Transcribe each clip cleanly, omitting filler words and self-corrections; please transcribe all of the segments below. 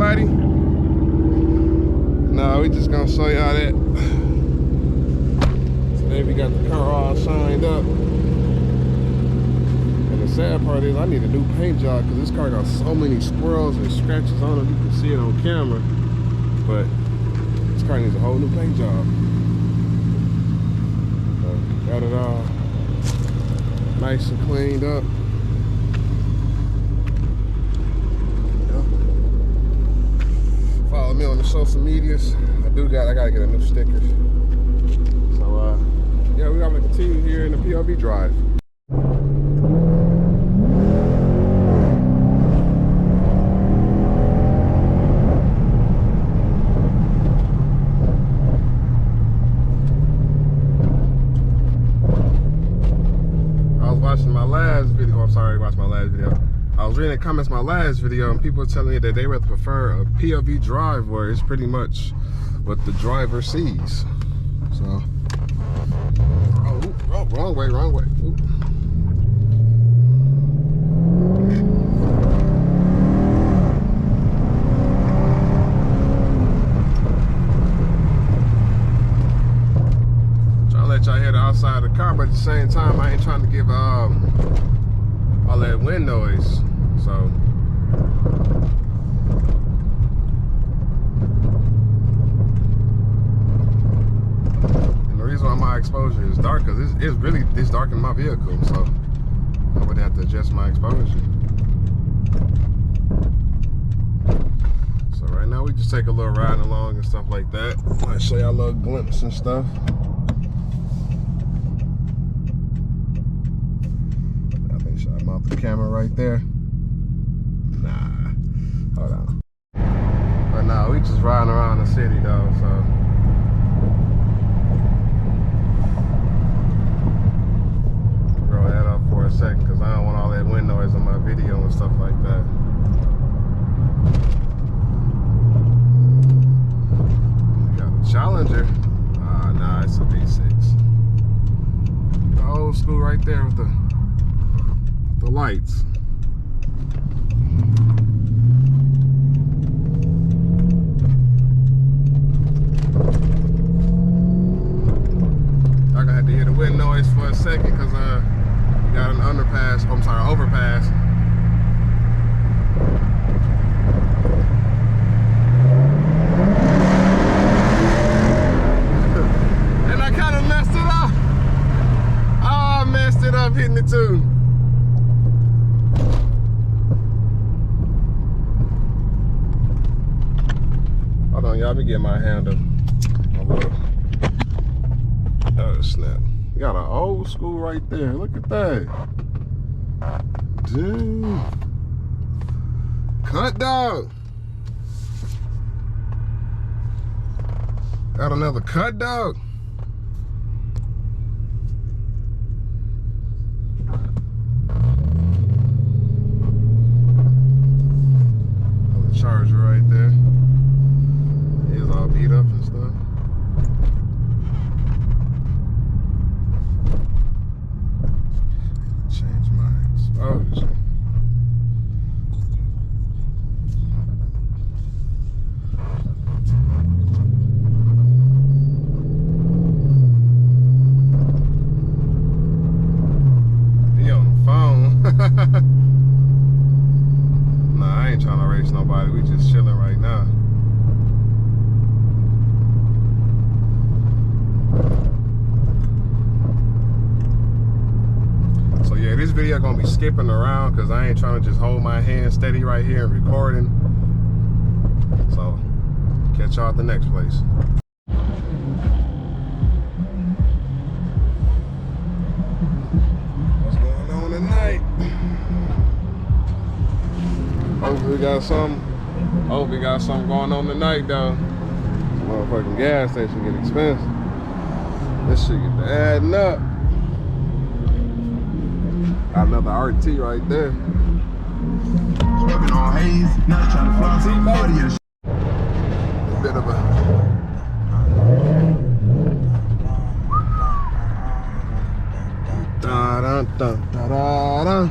everybody. No, we just gonna show y'all that. Today we got the car all shined up. And the sad part is I need a new paint job because this car got so many swirls and scratches on it. You can see it on camera. But this car needs a whole new paint job. So got it all nice and cleaned up. Follow me on the social medias. I gotta get a new sticker. So yeah, we're gonna continue here in the POV Drive. I was watching my last video. I'm sorry, watched my last video. I was reading the comments my last video and people were telling me that they would prefer a POV Drive where it's pretty much what the driver sees. So, oh, wrong way. Ooh. Trying to let y'all hear the outside of the car, but at the same time, I ain't trying to give all that wind noise. So and the reason why my exposure is dark because it's dark in my vehicle, so I would have to adjust my exposure. So right now we just take a little ride along and stuff like that. I might show y'all a little glimpse and stuff. I think should I mount the camera right there? Nah, hold on. But nah, we just riding around the city though, so. Roll that up for a second because I don't want all that wind noise on my video and stuff like that. We got a Challenger. Nah, it's a V6. The old school right there with the lights. I'm gonna have to hear the wind noise for a second because we got an underpass. Oh, I'm sorry, overpass. And I kind of messed it up. Oh, I messed it up hitting it too. Hold on, y'all. Let me get my handle. Oh, snap. We got an old school right there. Look at that. Dude. Cut dog. Got another cut dog. Another Charger right there. It's all beat up and stuff. Change my exposure. He on the phone. Nah, I ain't trying to race nobody. We just chilling right now. So yeah, this video gonna be skipping around because I ain't trying to just hold my hand steady right here and recording. So catch y'all at the next place. What's going on tonight? Hopefully we got something going on tonight though. This motherfucking gas station get expensive. This shit get to adding up. Got another RT right there. Smoking on haze, not trying to fly some audio. A bit of a da da da da da da.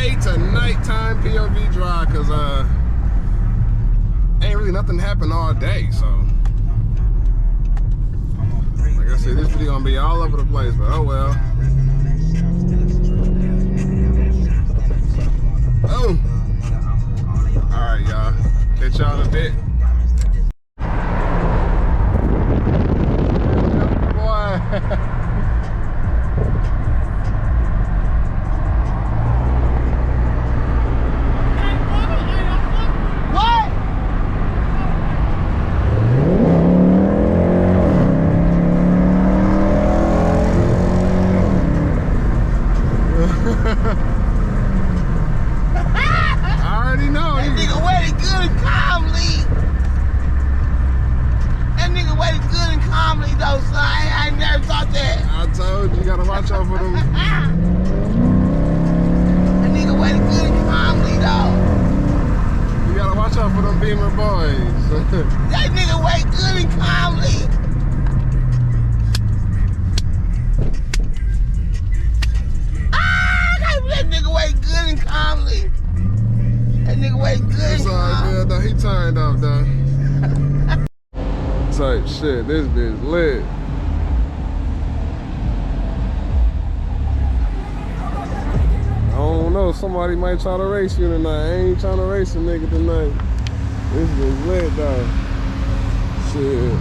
day to nighttime POV drive, cause ain't really nothing happened all day, so like I said, this video gonna be all over the place, but oh well. Oh, all right, y'all. Catch y'all in a bit. Boy. Watch out for them. That nigga waited good and calmly, though. You gotta watch out for them Beamer boys. That nigga wait good and calmly. That nigga wait good and calmly. That nigga wait good It's and all calmly. good though. He turned up though. Type shit. This bitch lit. I don't know, somebody might try to race you tonight. I ain't trying to race a nigga tonight. This is lit though. Shit.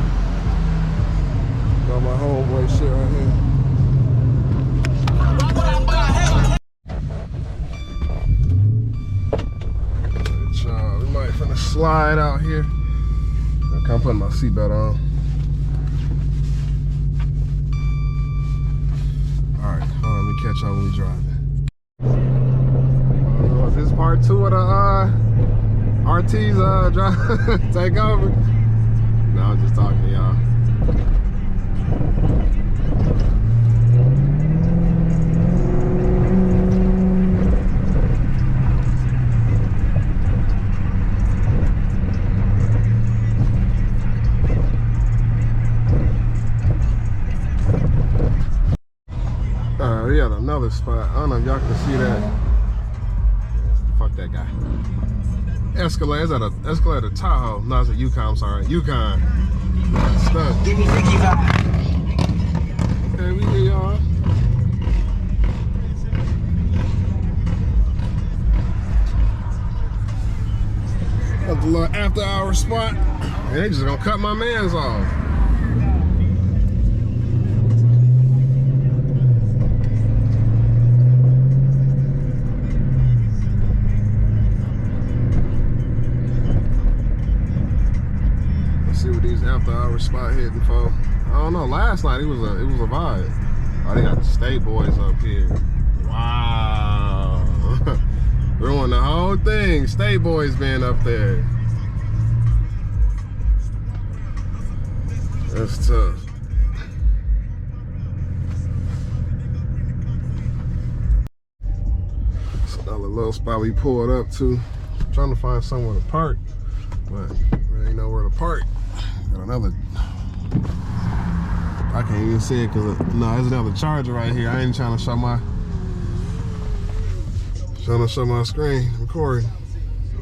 Got my homeboy shit right here. We might finna slide out here. I'm putting my seatbelt on. Alright, hold on, let me catch y'all when we driving. This is part 2 of the RT's drive take over. No, I'm just talking to y'all. We had another spot. I don't know if y'all can see that. Fuck that guy. Escalade. Is that a Escalade Tahoe? No, it's a Yukon. I'm sorry. Yukon. Stuck. Give me Ricky vibe. Okay, we hear y'all. That's a little after hour spot. And they just gonna cut my mans off. See what these after hour spot hitting for. I don't know. Last night it was a vibe. Oh, they got the state boys up here. Wow. Ruined the whole thing. State boys being up there. That's tough. It's another little spot we pulled up to. I'm trying to find somewhere to park, but there ain't nowhere to park. Got another. I can't even see it because no, there's another charger right here. I ain't trying to show my screen recording.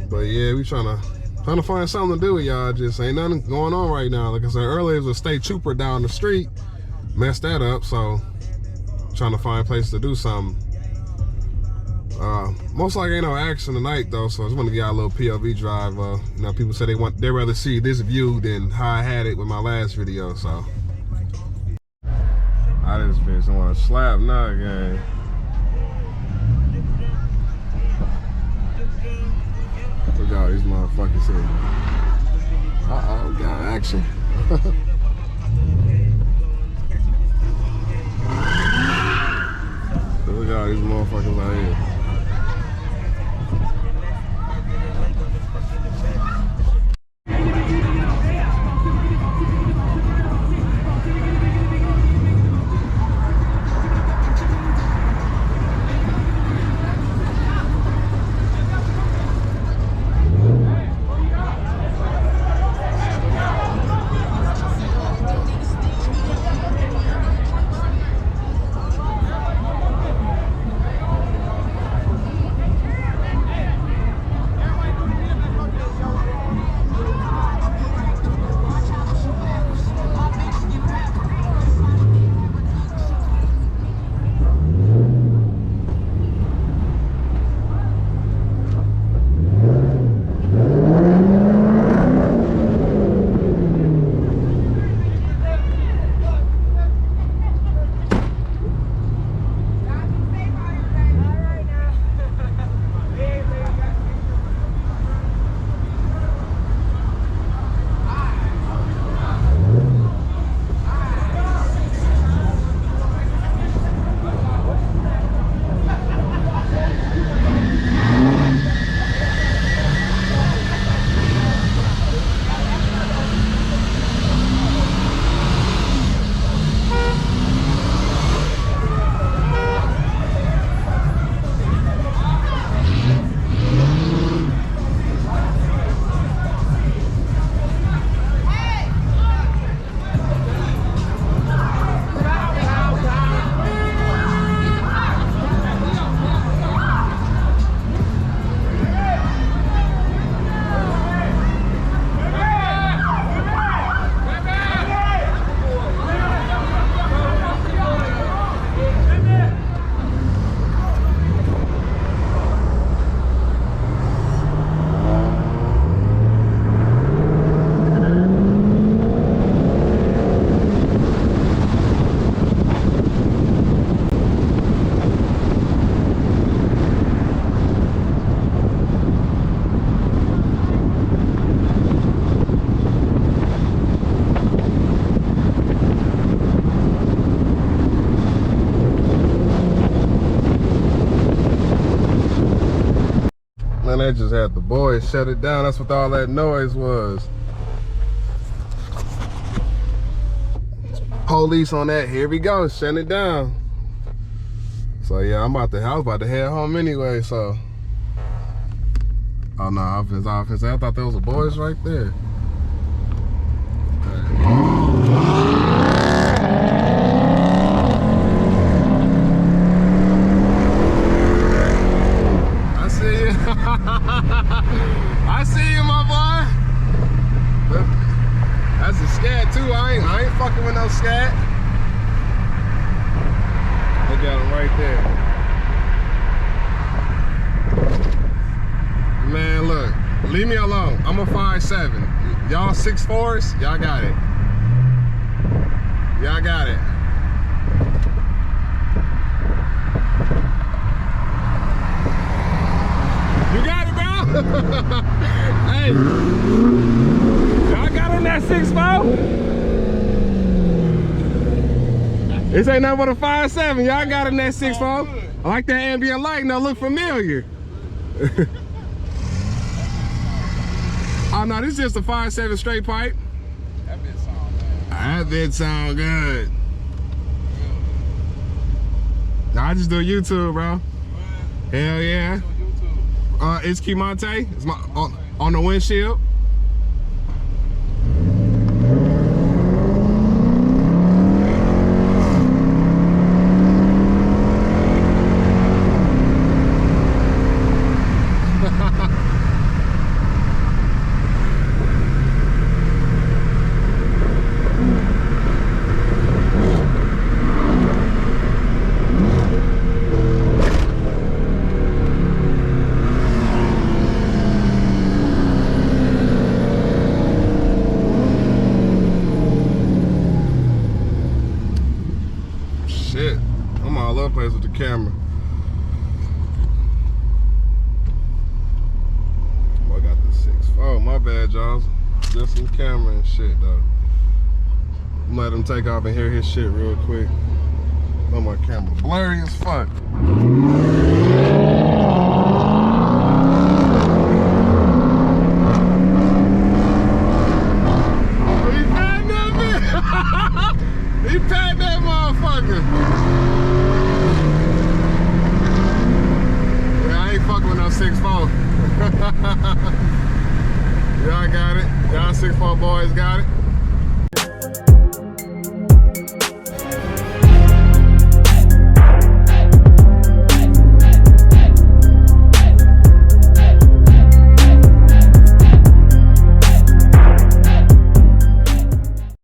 But yeah, we trying to find something to do with y'all. Just ain't nothing going on right now. Like I said earlier, there's a state trooper down the street, messed that up. So trying to find a place to do something. Most likely ain't no action tonight though, so I just want to give y'all a little POV drive. You know, people say they rather see this view than how I had it with my last video. So I just bitch want to slap now again. Look at all these motherfuckers here. Uh-oh, we got action. Look at all these motherfuckers out here. Man, they just had the boys shut it down. That's what all that noise was. Police on that. Here we go, shutting it down. So yeah, I was about to head home anyway, so. Oh no, offense. I thought there was a boys right there. I see you. I see you, my boy. That's a scat too. I ain't fucking with no scat. Look at him right there. Man, look, leave me alone. I'm a 5'7". Y'all 6'4"s, y'all got it. Y'all got it. You got it, bro? Hey, y'all got on that 6'4"? This ain't nothing but a 5'7". Y'all got in that 6'4". I like that ambient light. Now look familiar. Oh no, this is just a 5'7" straight pipe. That bit sound bad. That bit sound good. Nah, I just do YouTube, bro. Hell yeah. It's Kimonte. It's my on the windshield. Shit, I'm all over the place with the camera. Oh, I got the 6'4". My bad, y'all. Just some camera and shit, though. Let him take off and hear his shit real quick. Oh, my camera blurry as fuck. He packed that motherfucker. Yeah, I ain't fucking with no 6'4". Y'all got it. Y'all 6'4" boys got it.